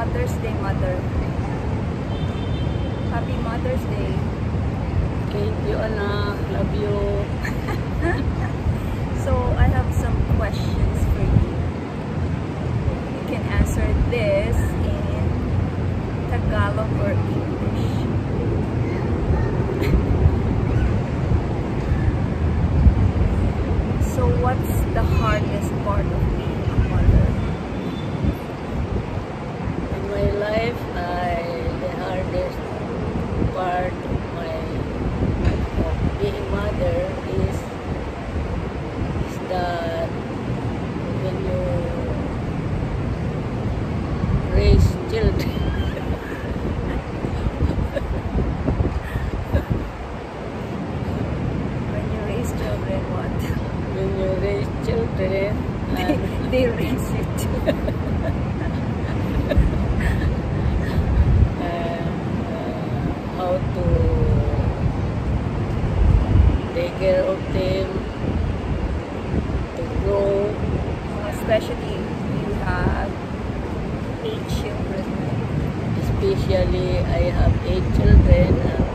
Mother's Day, Mother. Happy Mother's Day. Thank you, anak. Love you. So, I have some questions for you. You can answer this in Tagalog or English. So, what's the hardest part of being a mother? In my life, the hardest part of being mother is that when you raise children. When you raise children, what? When you raise children, They raise you too. how to take care of them, to grow. Especially you have 8 children. Especially I have 8 children.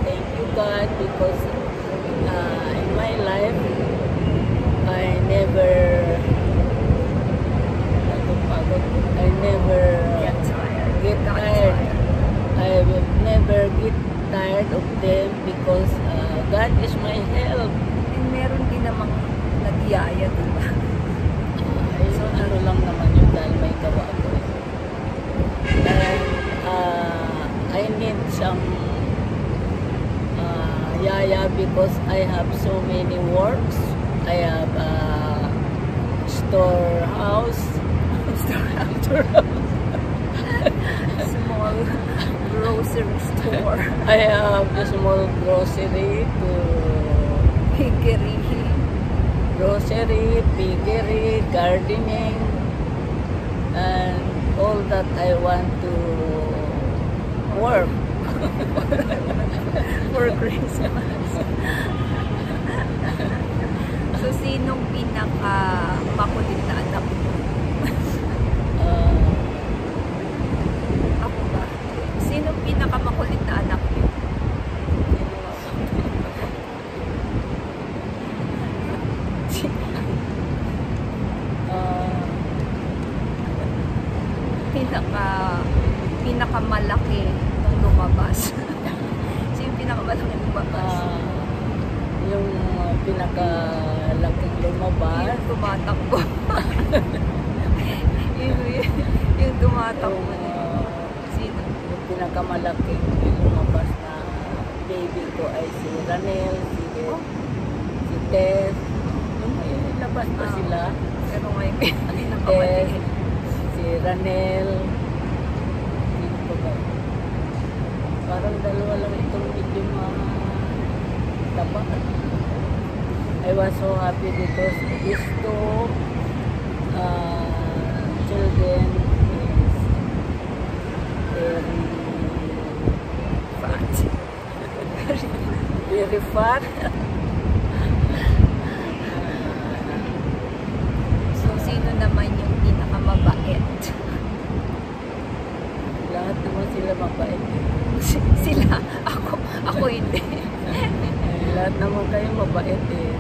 Thank you God, because in my life I never get tired. I will never get tired of them because God is my help. And meron din namang nagyaya, diba? So, ano lang naman yun dahil may gawa ko. And I need some yaya because I have so many works. I have storehouse. Small grocery store. I have a small grocery to Piggery. grocery, piggery, gardening, and all that I want to work For Christmas. So, sinong pinaka-makulit na anak mo? Ako ba? Sinong pinaka-makulit na anak mo? Pinakamalaki nung lumabas. So, yung pinakamalaki lumabas? Yung pinakalaking lumabas. Yung tumatakbo. yung tumatakbo. Sino? Yung pinakamalaking lumabas na baby ko ay si Ranel, si Tess. Yung may labas pa sila. Pero ngayon, Tess, si Ranel. Parang dalawa lang itong medyo taba. I was so happy because these two children is very fat. very fat. So, sino naman yung pinakamabait? Lahat naman sila mabait. Sila? Ako hindi. Lahat naman kayo mabait eh.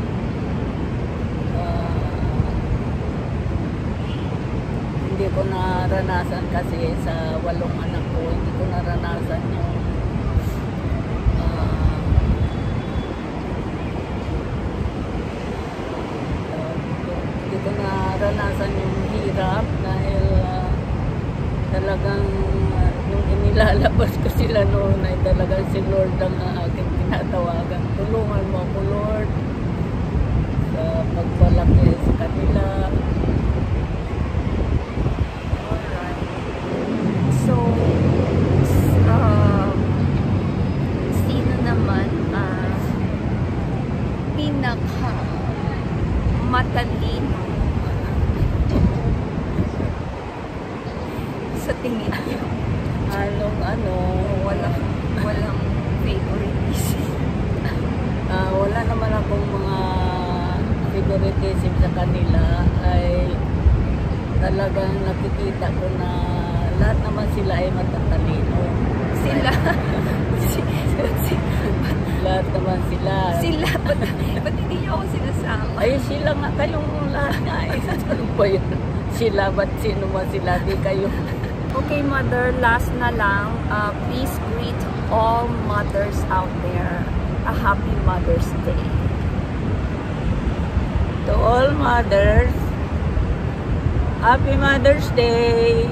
Hindi ko naranasan kasi sa 8 anak ko, hindi ko naranasan yung hindi ko naranasan yung hirap dahil talagang nung inilalabas ko sila noon ay talagang si Lord ang aking tinatawagan. Tulungan mo ako, Lord, sa pagpalaki sa kanila. So, sino naman pinaka matalino sa tingin niyo? Walang favoritism. Wala naman akong mga favoritism sa kanila. Ay talagang nakikita ko na lahat naman sila ay matatalino. Sila. Lahat naman sila. Sila. Ba't hindi niyo ako sinasama? Ay, sila nga. Kayong lahat nga. Ano ba yun? Sila, ba't sino man sila? Di kayo. Okay, Mother, last na lang. Please greet all mothers out there a happy Mother's Day. To all mothers, Happy Mother's Day!